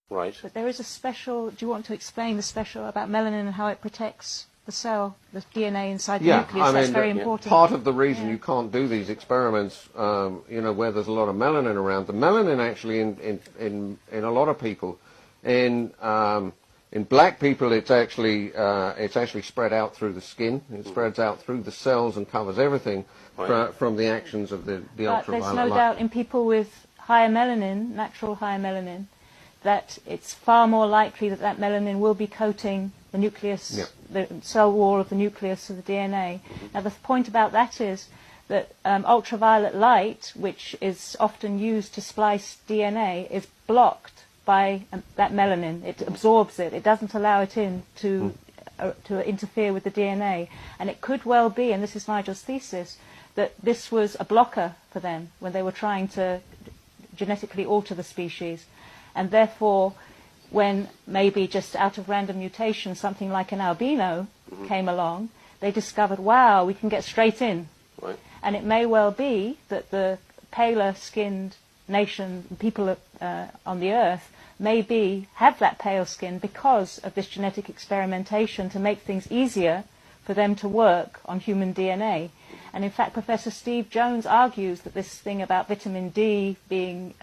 Right. But there is a special, do you want to explain the special about melanin and how it protects the cell, the DNA inside the nucleus? That's very important. Part of the reason you can't do these experiments, you know, where there's a lot of melanin around, the melanin actually in a lot of people, in black people it's actually spread out through the skin. It spreads out through the cells and covers everything from the actions of the ultraviolet light. There's no doubt in people with higher melanin, natural higher melanin, that it's far more likely that that melanin will be coating the nucleus, the cell wall of the nucleus of the DNA. Now the point about that is that ultraviolet light, which is often used to splice DNA, is blocked by that melanin. It absorbs it. It doesn't allow it in to interfere with the DNA. And it could well be, and this is Nigel's thesis, that this was a blocker for them when they were trying to genetically alter the species. And therefore, when maybe just out of random mutation something like an albino came along, they discovered, wow, we can get straight in. Right. And it may well be that the paler-skinned nation, people on the Earth, have that pale skin because of this genetic experimentation to make things easier for them to work on human DNA. And in fact, Professor Steve Jones argues that this thing about vitamin D being,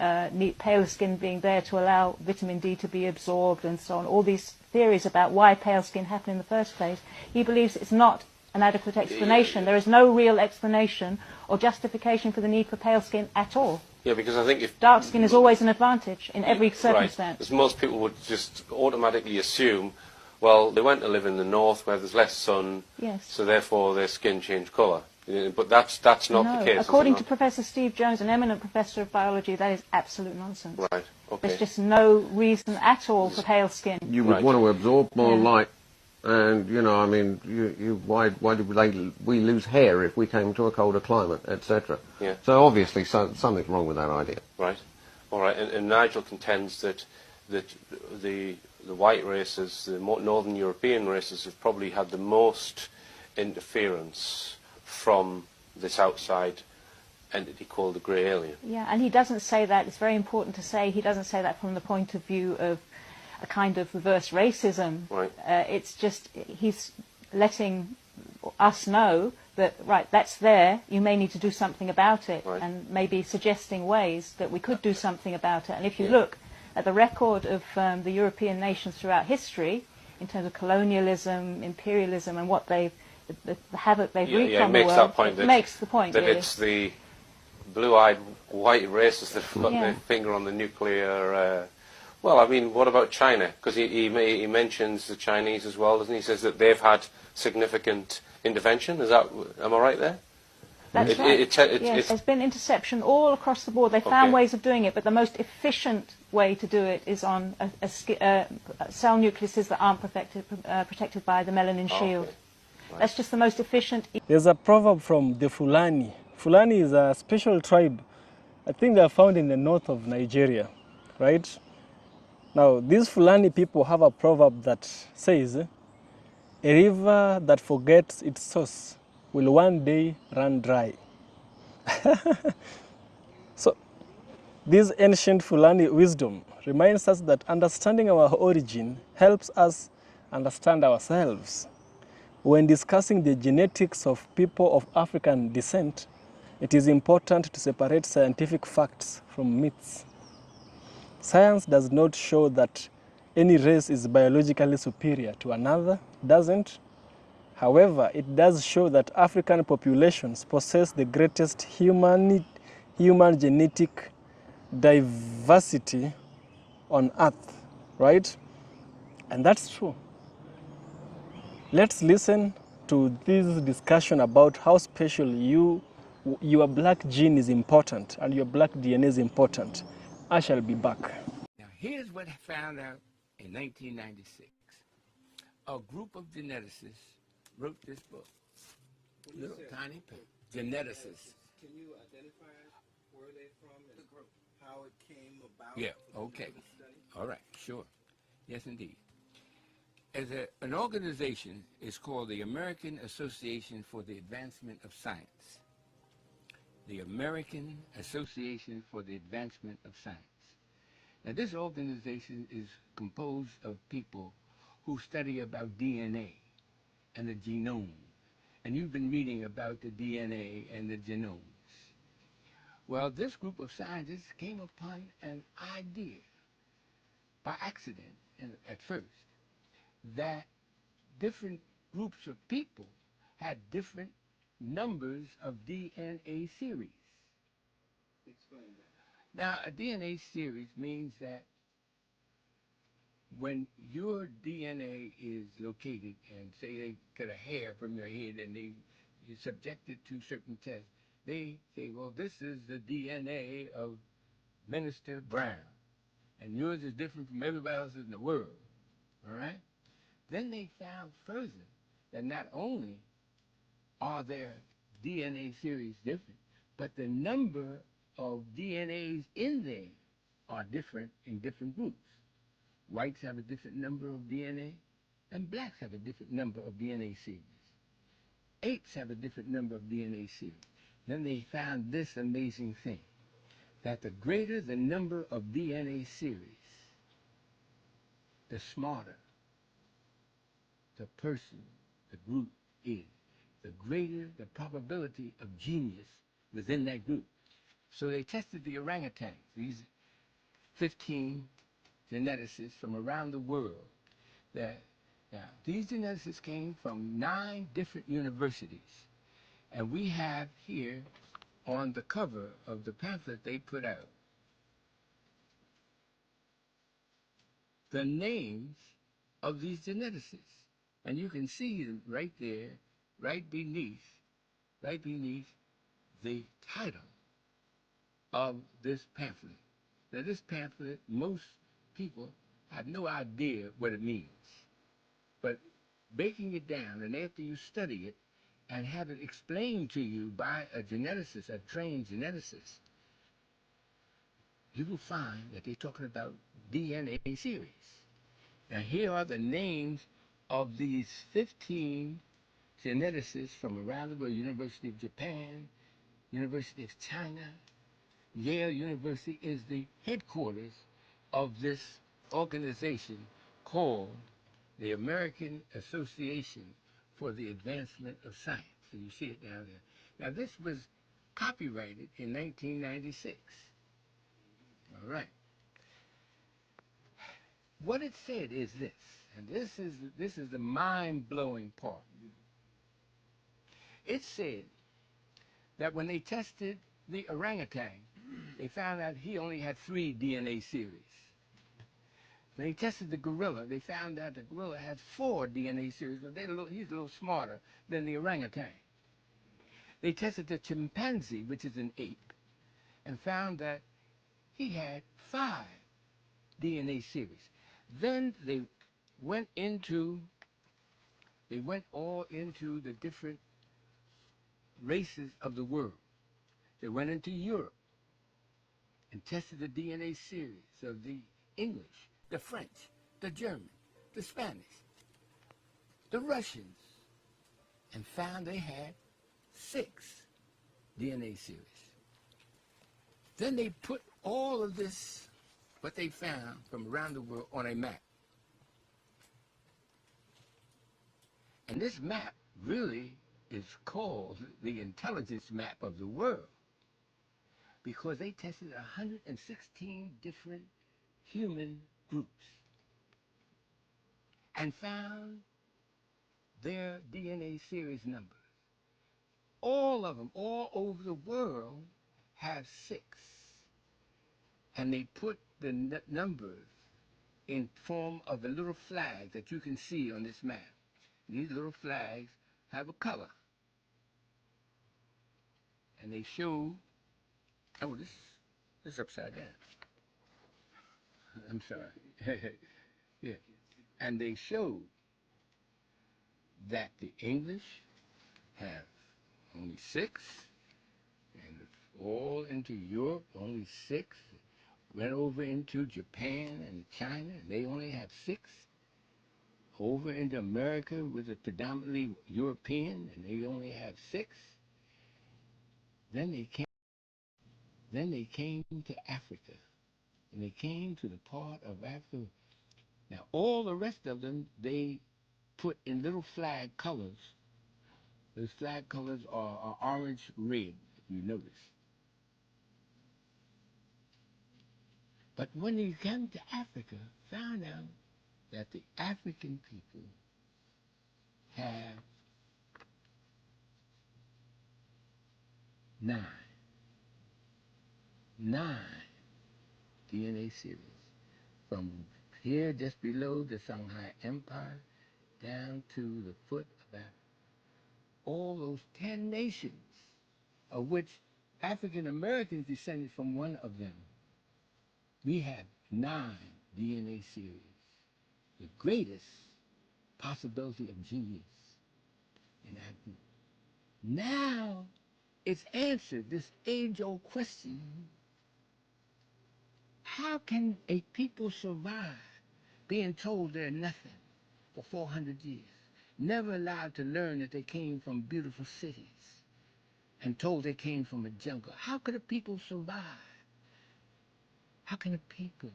pale skin being there to allow vitamin D to be absorbed and so on, all these theories about why pale skin happened in the first place, he believes it's not an adequate explanation. There is no real explanation or justification for the need for pale skin at all. Yeah, because I think if dark skin is always an advantage in every circumstance. Right. Because most people would just automatically assume, well, they went to live in the north where there's less sun, so therefore their skin changed colour. But that's not the case. According to Professor Steve Jones, an eminent professor of biology, that is absolute nonsense. Right. Okay. There's just no reason at all for pale skin. You would want to absorb more light, and you know, I mean, why did we lose hair if we came to a colder climate, etc. Yeah. So obviously, something's wrong with that idea. Right. All right. And Nigel contends that the white races, the northern European races, have probably had the most interference from this outside entity called the grey alien. Yeah, and he doesn't say that. It's very important to say he doesn't say that from the point of view of a kind of reverse racism. Right. It's just he's letting us know that, right, that's there, you may need to do something about it, and maybe suggesting ways that we could do something about it. And if you look at the record of the European nations throughout history, in terms of colonialism, imperialism, and what they've the havoc they've wreaked on the world, it makes the point that really. It's the blue-eyed white races that have got their finger on the nuclear. Well, I mean, what about China? Because he mentions the Chinese as well, doesn't he? He says that they've had significant intervention. Am I right there? That's right. Yes, there's been interception all across the board. They found ways of doing it, but the most efficient way to do it is on cell nucleuses that aren't protected by the melanin shield. That's just the most efficient. There's a proverb from the Fulani. Fulani is a special tribe. I think they are found in the north of Nigeria, right? Now, these Fulani people have a proverb that says, a river that forgets its source will one day run dry. So, this ancient Fulani wisdom reminds us that understanding our origin helps us understand ourselves. When discussing the genetics of people of African descent, it is important to separate scientific facts from myths. Science does not show that any race is biologically superior to another, doesn't. However, it does show that African populations possess the greatest human genetic diversity on Earth, right? And that's true. Let's listen to this discussion about how special your black gene is important and your black DNA is important. I shall be back. Now, here's what I found out in 1996. A group of geneticists wrote this book. Little tiny paper. Geneticists. Can you identify where they're from and the group, how it came about? Yeah, okay. All right, sure. Yes, indeed. As an organization, it's called the American Association for the Advancement of Science. The American Association for the Advancement of Science. Now, this organization is composed of people who study about DNA and the genome. And you've been reading about the DNA and the genomes. Well, this group of scientists came upon an idea by accident at first that different groups of people had different numbers of DNA series. Explain that. Now, a DNA series means that when your DNA is located, and say they cut a hair from your head and you're subjected to certain tests, they say, well, this is the DNA of Minister Brown, and yours is different from everybody else in the world, all right? Then they found further that not only are their DNA series different, but the number of DNAs in there are different in different groups. Whites have a different number of DNA, and blacks have a different number of DNA series. Apes have a different number of DNA series. Then they found this amazing thing, that the greater the number of DNA series, the smarter the person, the group is, the greater the probability of genius within that group. So they tested the orangutans, these 15 geneticists from around the world. Now, these geneticists came from 9 different universities. And we have here on the cover of the pamphlet they put out the names of these geneticists. And you can see them right there, right beneath the title of this pamphlet. Now, this pamphlet, most people have no idea what it means. But breaking it down, and after you study it and have it explained to you by a geneticist, a trained geneticist, you will find that they're talking about DNA series. Now, here are the names of these 15 geneticists from around the world: University of Japan, University of China. Yale University is the headquarters of this organization called the American Association for the Advancement of Science. So you see it down there. Now, this was copyrighted in 1996. All right. What it said is this, and this is the mind-blowing part. It said that when they tested the orangutan, they found out he only had 3 DNA series. When they tested the gorilla, they found out the gorilla had 4 DNA series, but he's a little smarter than the orangutan. They tested the chimpanzee, which is an ape, and found that he had 5 DNA series. Then they went all into the different races of the world. They went into Europe and tested the DNA series of the English, the French, the German, the Spanish, the Russians, and found they had 6 DNA series. Then they put all of this, what they found from around the world, on a map. And this map really is called the intelligence map of the world, because they tested 116 different human groups and found their DNA series numbers. All of them, all over the world, have 6. And they put the numbers in form of a little flag that you can see on this map. These little flags have a color. And they show, oh, this is upside down. I'm sorry. Yeah. And they show that the English have only 6, and all into Europe, only 6. Went over into Japan and China, and they only have 6. Over into America, with a predominantly European, and they only have 6. Then they came to Africa, and they came to the part of Africa. Now, all the rest of them, they put in little flag colors. Those flag colors are orange, red, if you notice. But when they came to Africa, found out that the African people have 9 DNA series. From here, just below the Shanghai Empire, down to the foot of Africa. All those 10 nations, of which African Americans descended from one of them. We have 9 DNA series, the greatest possibility of genius in Africa. Now it's answered this age-old question: how can a people survive being told they're nothing for 400 years, never allowed to learn that they came from beautiful cities, and told they came from a jungle? How could a people survive? How can a people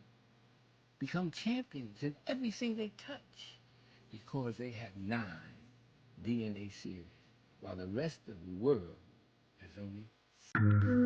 become champions in everything they touch? Because they have 9 DNA series, while the rest of the world has only.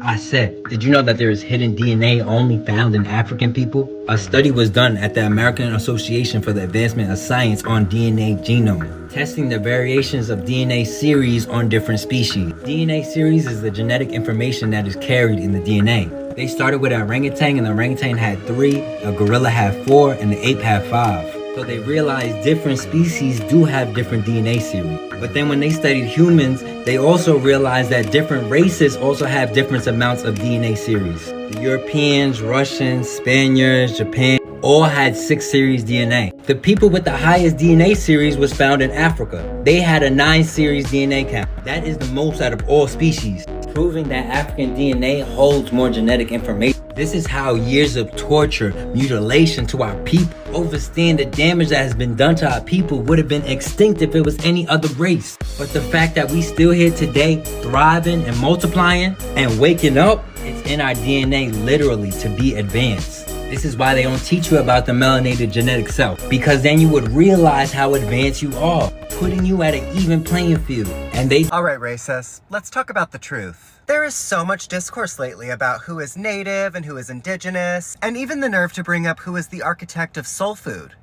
I said, did you know that there is hidden DNA only found in African people? A study was done at the American Association for the Advancement of Science on DNA genome, testing the variations of DNA series on different species. DNA series is the genetic information that is carried in the DNA. They started with an orangutan, and the orangutan had 3, a gorilla had 4, and the ape had 5. So they realized different species do have different DNA series. But then when they studied humans, they also realized that different races also have different amounts of DNA series. The Europeans, Russians, Spaniards, Japan, all had 6 series DNA. The people with the highest DNA series was found in Africa. They had a 9 series DNA count. That is the most out of all species, proving that African DNA holds more genetic information. This is how years of torture, mutilation to our people, overstand the damage that has been done to our people would have been extinct if it was any other race. But the fact that we still here today, thriving and multiplying and waking up, it's in our DNA literally to be advanced. This is why they don't teach you about the melanated genetic self, because then you would realize how advanced you are, putting you at an even playing field. And they... All right, racists, let's talk about the truth. There is so much discourse lately about who is native and who is indigenous, and even the nerve to bring up who is the architect of soul food.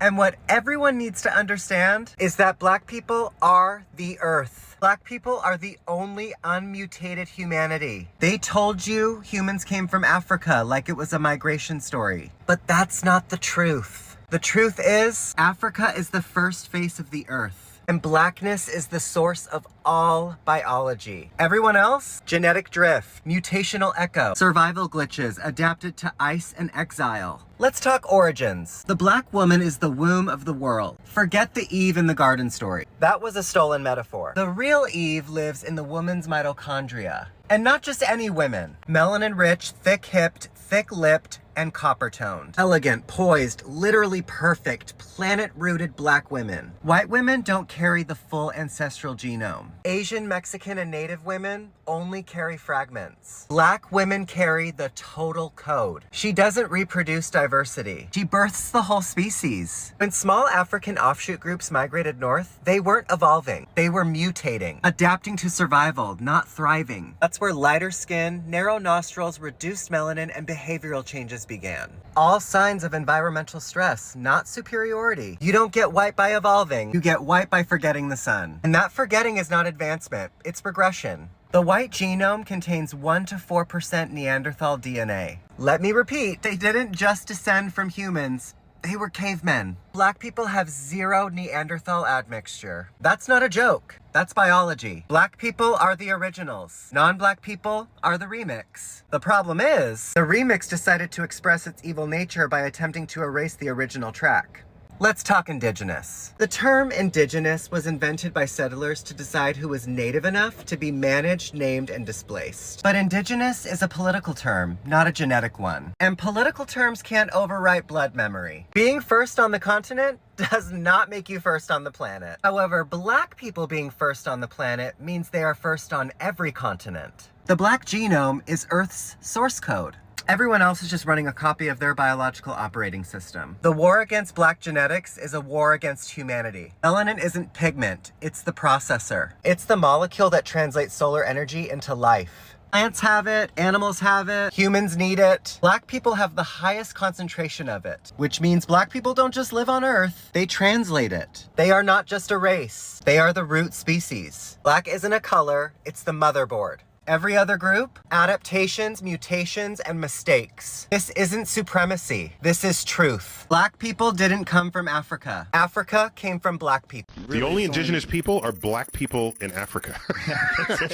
And what everyone needs to understand is that Black people are the earth. Black people are the only unmutated humanity. They told you humans came from Africa like it was a migration story, but that's not the truth. The truth is, Africa is the first face of the earth. And blackness is the source of all biology. Everyone else? Genetic drift, mutational echo, survival glitches adapted to ice and exile. Let's talk origins. The black woman is the womb of the world. Forget the Eve in the garden story. That was a stolen metaphor. The real Eve lives in the woman's mitochondria. And not just any women. Melanin-rich, thick-hipped, thick-lipped, and copper-toned. Elegant, poised, literally perfect, planet-rooted Black women. White women don't carry the full ancestral genome. Asian, Mexican, and Native women only carry fragments. Black women carry the total code. She doesn't reproduce diversity. She births the whole species. When small African offshoot groups migrated north, they weren't evolving. They were mutating, adapting to survival, not thriving. That's where lighter skin, narrow nostrils, reduced melanin, and behavioral changes began. All signs of environmental stress, not superiority. You don't get white by evolving. You get white by forgetting the sun. And that forgetting is not advancement, it's regression. The white genome contains 1 to 4% Neanderthal DNA. Let me repeat, they didn't just descend from humans. They were cavemen. Black people have 0 Neanderthal admixture. That's not a joke. That's biology. Black people are the originals. Non-black people are the remix. The problem is, the remix decided to express its evil nature by attempting to erase the original track. Let's talk indigenous. The term indigenous was invented by settlers to decide who was native enough to be managed, named, and displaced. But indigenous is a political term, not a genetic one. And political terms can't overwrite blood memory. Being first on the continent does not make you first on the planet. However, Black people being first on the planet means they are first on every continent. The Black genome is Earth's source code. Everyone else is just running a copy of their biological operating system. The war against black genetics is a war against humanity. Melanin isn't pigment, it's the processor. It's the molecule that translates solar energy into life. Plants have it, animals have it, humans need it. Black people have the highest concentration of it, which means black people don't just live on Earth, they translate it. They are not just a race, they are the root species. Black isn't a color, it's the motherboard. Every other group, adaptations, mutations, and mistakes. This isn't supremacy. This is truth. Black people didn't come from Africa. Africa came from black people. The only indigenous people are black people in Africa.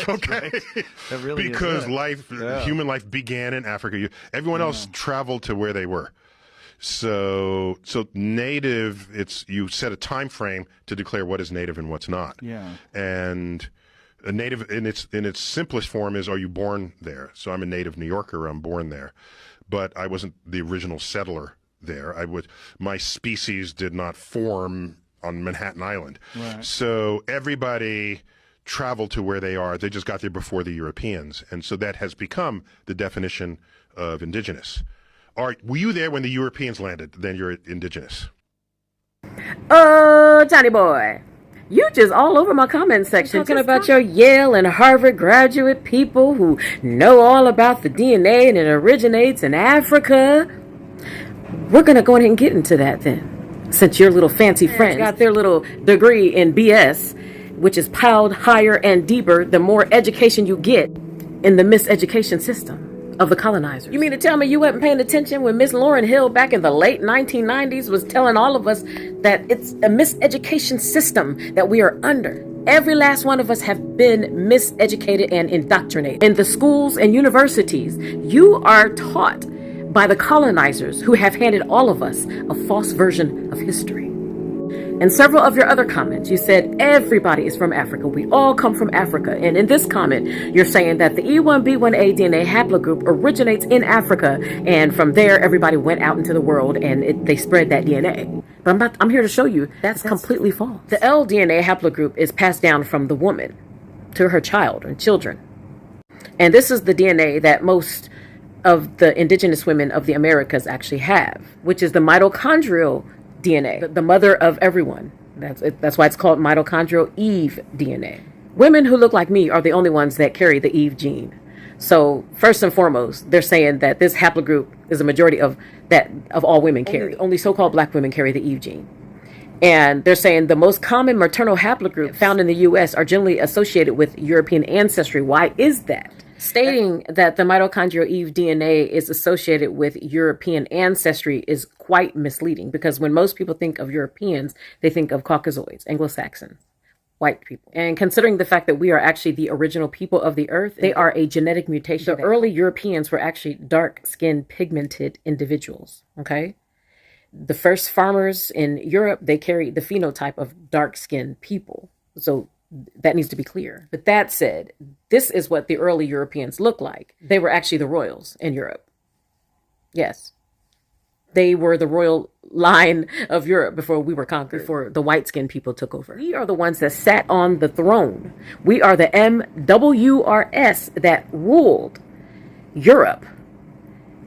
Okay? That really because is human life began in Africa. Everyone else traveled to where they were. So native, you set a time frame to declare what is native and what's not. Yeah. And a native in its simplest form is, are you born there? So I'm a native New Yorker, I'm born there. But I wasn't the original settler there. My species did not form on Manhattan Island. Right. So everybody traveled to where they are. They just got there before the Europeans. And so that has become the definition of indigenous. Were you there when the Europeans landed? Then you're indigenous. Oh, Johnny boy. You just all over my comment section talking about your Yale and Harvard graduate people who know all about the DNA and it originates in Africa. We're going to go ahead and get into that then. Since your little fancy friends got their little degree in BS, which is piled higher and deeper the more education you get in the miseducation system of the colonizers. You mean to tell me you wasn't paying attention when Miss Lauryn Hill back in the late 1990s was telling all of us that it's a miseducation system that we are under? Every last one of us have been miseducated and indoctrinated. In the schools and universities, you are taught by the colonizers who have handed all of us a false version of history. In several of your other comments, you said everybody is from Africa. We all come from Africa. And in this comment, you're saying that the E1B1A DNA haplogroup originates in Africa. And from there, everybody went out into the world and they spread that DNA. But I'm here to show you that's completely false. The L DNA haplogroup is passed down from the woman to her child and children. And this is the DNA that most of the indigenous women of the Americas actually have, which is the mitochondrial DNA, the mother of everyone. That's why it's called mitochondrial Eve DNA. Women who look like me are the only ones that carry the Eve gene. So first and foremost, they're saying that this haplogroup is a majority of all women carry. Only so-called black women carry the Eve gene. And they're saying the most common maternal haplogroup found in the U.S. are generally associated with European ancestry. Why is that? Stating that the mitochondrial Eve DNA is associated with European ancestry is quite misleading, because when most people think of Europeans, they think of Caucasoids, Anglo-Saxons, white people. And considering the fact that we are actually the original people of the earth, they are a genetic mutation. The early Europeans were actually dark-skinned, pigmented individuals, okay? The first farmers in Europe, they carried the phenotype of dark-skinned people. So that needs to be clear. But that said, this is what the early Europeans looked like. They were actually the royals in Europe. Yes. They were the royal line of Europe before we were conquered, before the white-skinned people took over. We are the ones that sat on the throne. We are the MWRS that ruled Europe.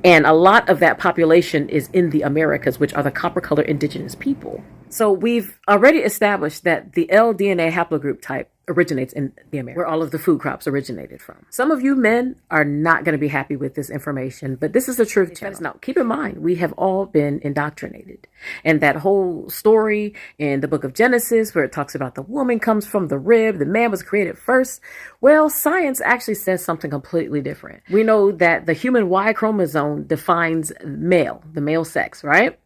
And a lot of that population is in the Americas, which are the copper-colored indigenous people. So we've already established that the L-DNA haplogroup type originates in the Americas, where all of the food crops originated from. Some of you men are not going to be happy with this information, but this is the truth channel. Now, keep in mind, we have all been indoctrinated. And that whole story in the book of Genesis, where it talks about the woman comes from the rib, the man was created first. Well, science actually says something completely different. We know that the human Y chromosome defines male, the male sex, right?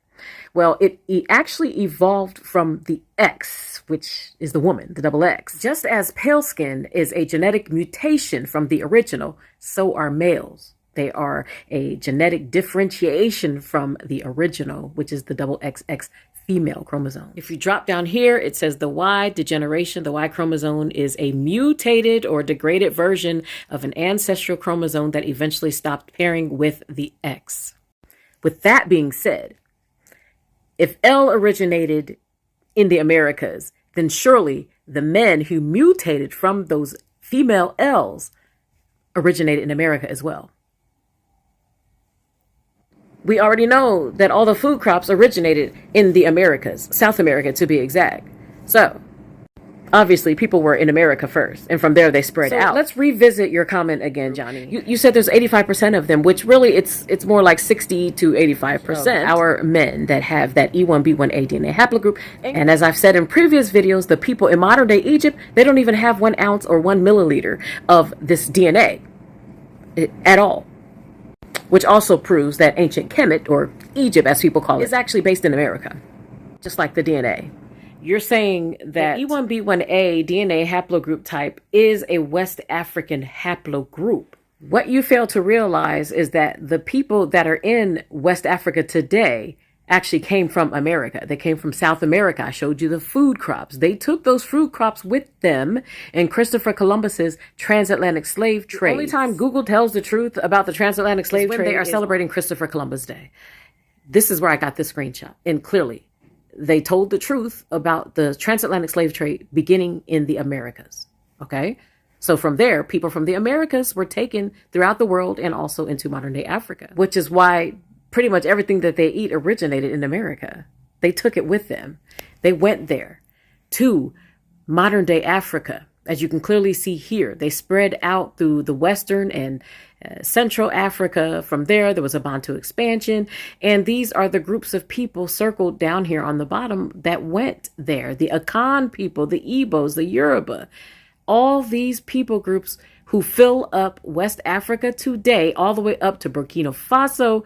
Well, it actually evolved from the X, which is the woman, the double X. Just as pale skin is a genetic mutation from the original, so are males. They are a genetic differentiation from the original, which is the double XX female chromosome. If you drop down here, it says the Y degeneration. The Y chromosome is a mutated or degraded version of an ancestral chromosome that eventually stopped pairing with the X. With that being said, if L originated in the Americas, then surely the men who mutated from those female Ls originated in America as well. We already know that all the food crops originated in the Americas, South America to be exact. So, obviously, people were in America first, and from there they spread out. Let's revisit your comment again, Johnny. You said there's 85% of them, which really it's more like 60 to 85% our men that have that E1B1A DNA haplogroup. And as I've said in previous videos, the people in modern day Egypt, they don't even have 1 ounce or 1 milliliter of this DNA at all. Which also proves that ancient Kemet, or Egypt as people call it, is actually based in America, just like the DNA. You're saying that E1B1A DNA haplogroup type is a West African haplogroup. What you fail to realize is that the people that are in West Africa today actually came from America. They came from South America. I showed you the food crops. They took those food crops with them in Christopher Columbus's transatlantic slave trade. The only time Google tells the truth about the transatlantic slave trade, they are celebrating Christopher Columbus Day. This is where I got this screenshot. And clearly, they told the truth about the transatlantic slave trade beginning in the Americas. Okay? So from there, people from the Americas were taken throughout the world and also into modern day Africa, which is why pretty much everything that they eat originated in America. They took it with them. They went there to modern day Africa. As you can clearly see here, they spread out through the Western and Central Africa. From there was a Bantu expansion. And these are the groups of people circled down here on the bottom that went there. The Akan people, the Igbos, the Yoruba, all these people groups who fill up West Africa today, all the way up to Burkina Faso.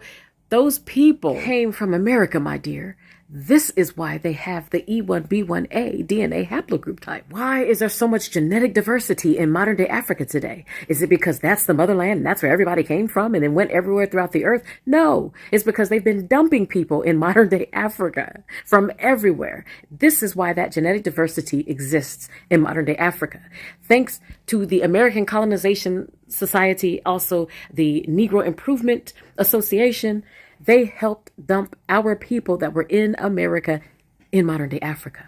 Those people came from America, my dear. This is why they have the E1B1A DNA haplogroup type. Why is there so much genetic diversity in modern day Africa today? Is it because that's the motherland and that's where everybody came from and then went everywhere throughout the earth? No, it's because they've been dumping people in modern day Africa from everywhere. This is why that genetic diversity exists in modern day Africa. Thanks to the American Colonization Society, also the Negro Improvement Association, they helped dump our people that were in America in modern day Africa.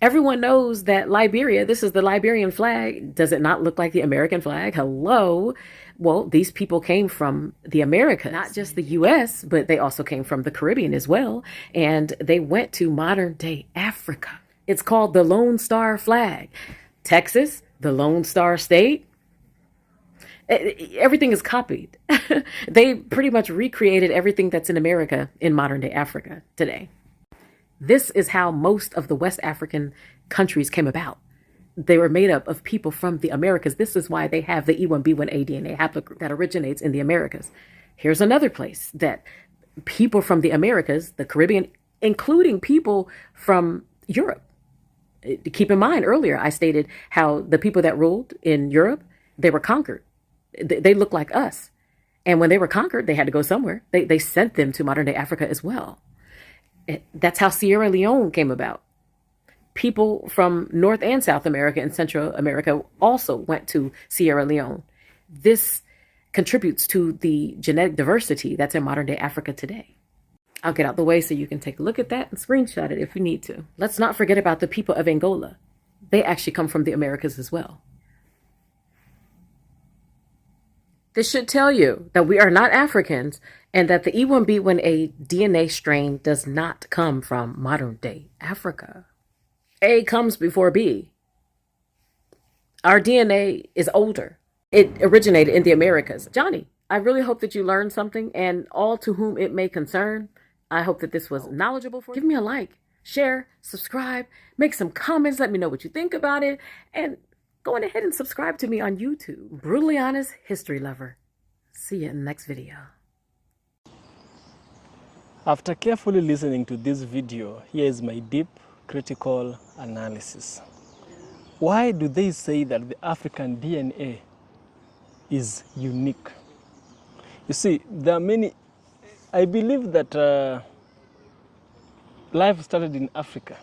Everyone knows that Liberia, this is the Liberian flag. Does it not look like the American flag? Hello. Well, these people came from the Americas, not just the US, but they also came from the Caribbean as well. And they went to modern day Africa. It's called the Lone Star flag. Texas, the Lone Star State. Everything is copied. They pretty much recreated everything that's in America in modern day Africa today. This is how most of the West African countries came about. They were made up of people from the Americas. This is why they have the E1B1A DNA haplogroup that originates in the Americas. Here's another place that people from the Americas, the Caribbean, including people from Europe. Keep in mind, earlier I stated how the people that ruled in Europe, they were conquered. They look like us. And when they were conquered, they had to go somewhere. They sent them to modern day Africa as well. That's how Sierra Leone came about. People from North and South America and Central America also went to Sierra Leone. This contributes to the genetic diversity that's in modern day Africa today. I'll get out the way so you can take a look at that and screenshot it if you need to. Let's not forget about the people of Angola. They actually come from the Americas as well. This should tell you that we are not Africans and that the E1B1A DNA strain does not come from modern day Africa. A comes before B. Our DNA is older. It originated in the Americas. Johnny, I really hope that you learned something, and all to whom it may concern, I hope that this was knowledgeable for you. Give me a like, share, subscribe, make some comments, let me know what you think about it, and go on ahead and subscribe to me on YouTube. Brutally Honest History Lover. See you in the next video. After carefully listening to this video, here is my deep critical analysis. Why do they say that the African DNA is unique? You see, there are many. I believe that life started in Africa.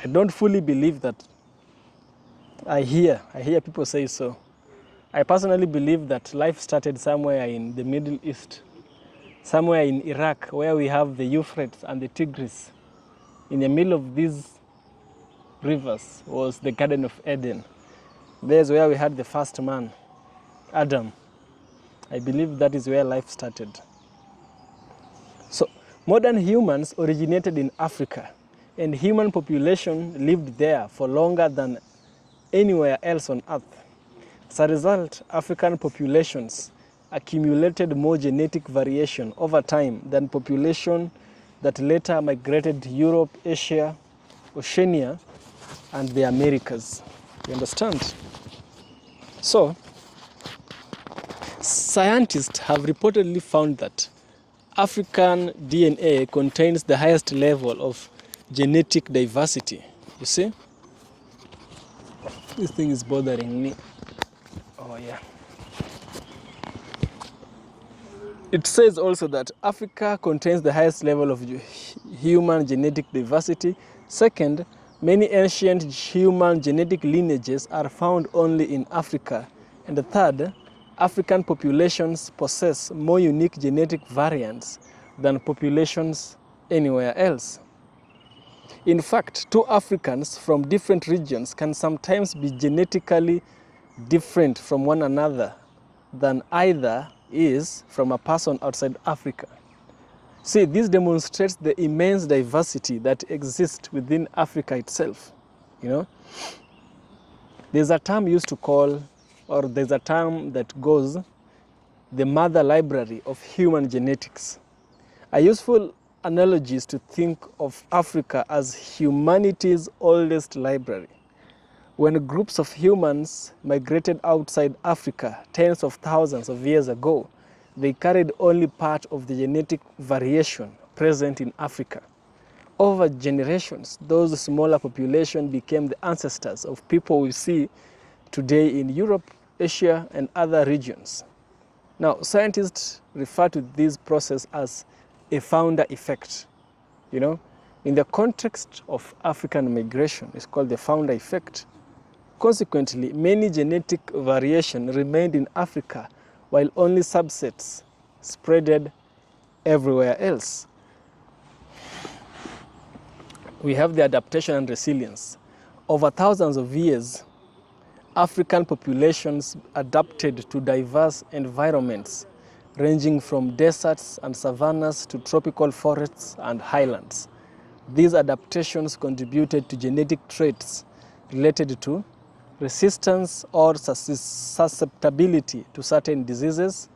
I don't fully believe that. I hear people say so. I personally believe that life started somewhere in the Middle East, somewhere in Iraq, where we have the Euphrates and the Tigris. In the middle of these rivers was the Garden of Eden. There's where we had the first man, Adam. I believe that is where life started. Modern humans originated in Africa, and human population lived there for longer than anywhere else on Earth. As a result, African populations accumulated more genetic variation over time than population that later migrated to Europe, Asia, Oceania, and the Americas. You understand? So, scientists have reportedly found that African DNA contains the highest level of genetic diversity. You see? This thing is bothering me. Oh, yeah. It says also that Africa contains the highest level of human genetic diversity. Second, many ancient human genetic lineages are found only in Africa. And the third, African populations possess more unique genetic variants than populations anywhere else. In fact, two Africans from different regions can sometimes be genetically different from one another than either is from a person outside Africa. See, this demonstrates the immense diversity that exists within Africa itself. You know, there's a term used to call, or there's a term that goes, the mother library of human genetics. A useful analogy is to think of Africa as humanity's oldest library. When groups of humans migrated outside Africa tens of thousands of years ago, they carried only part of the genetic variation present in Africa. Over generations, those smaller populations became the ancestors of people we see today in Europe, Asia, and other regions. Now, scientists refer to this process as a founder effect. You know, in the context of African migration, it's called the founder effect. Consequently, many genetic variation remained in Africa, while only subsets spreaded everywhere else. We have the adaptation and resilience. Over thousands of years, African populations adapted to diverse environments, ranging from deserts and savannas to tropical forests and highlands. These adaptations contributed to genetic traits related to resistance or susceptibility to certain diseases.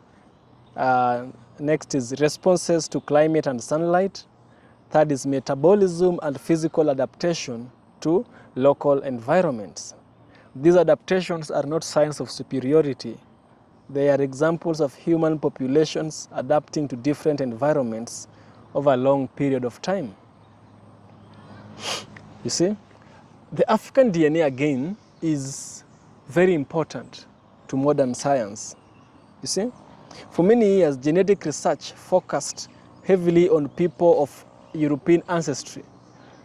Next is responses to climate and sunlight. Third is metabolism and physical adaptation to local environments. These adaptations are not signs of superiority. They are examples of human populations adapting to different environments over a long period of time. You see, the African DNA again is very important to modern science. You see, for many years, genetic research focused heavily on people of European ancestry.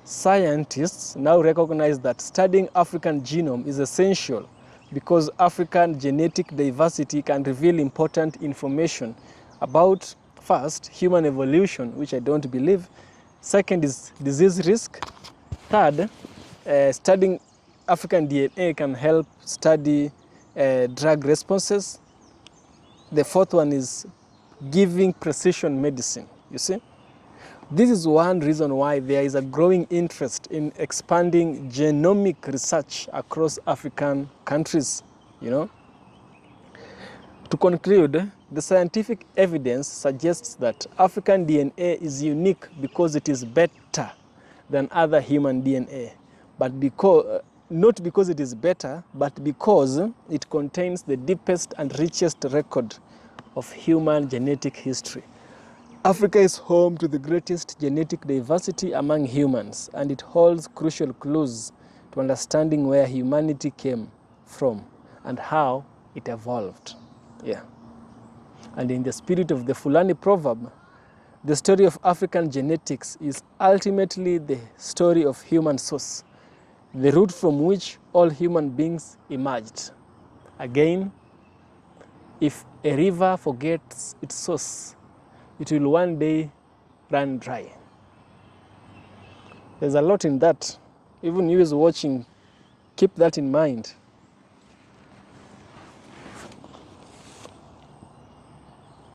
Scientists now recognize that studying African genome is essential because African genetic diversity can reveal important information about, first, human evolution, which I don't believe. Second is disease risk. Third, studying African DNA can help study drug responses. The fourth one is giving precision medicine, you see. This is one reason why there is a growing interest in expanding genomic research across African countries, you know. To conclude, the scientific evidence suggests that African DNA is unique because it is better than other human DNA, but not because it is better, but because it contains the deepest and richest record of human genetic history. Africa is home to the greatest genetic diversity among humans, and it holds crucial clues to understanding where humanity came from and how it evolved. Yeah. And in the spirit of the Fulani proverb, the story of African genetics is ultimately the story of human source, the root from which all human beings emerged. Again, if a river forgets its source, it will one day run dry. There's a lot in that. Even you as watching, keep that in mind.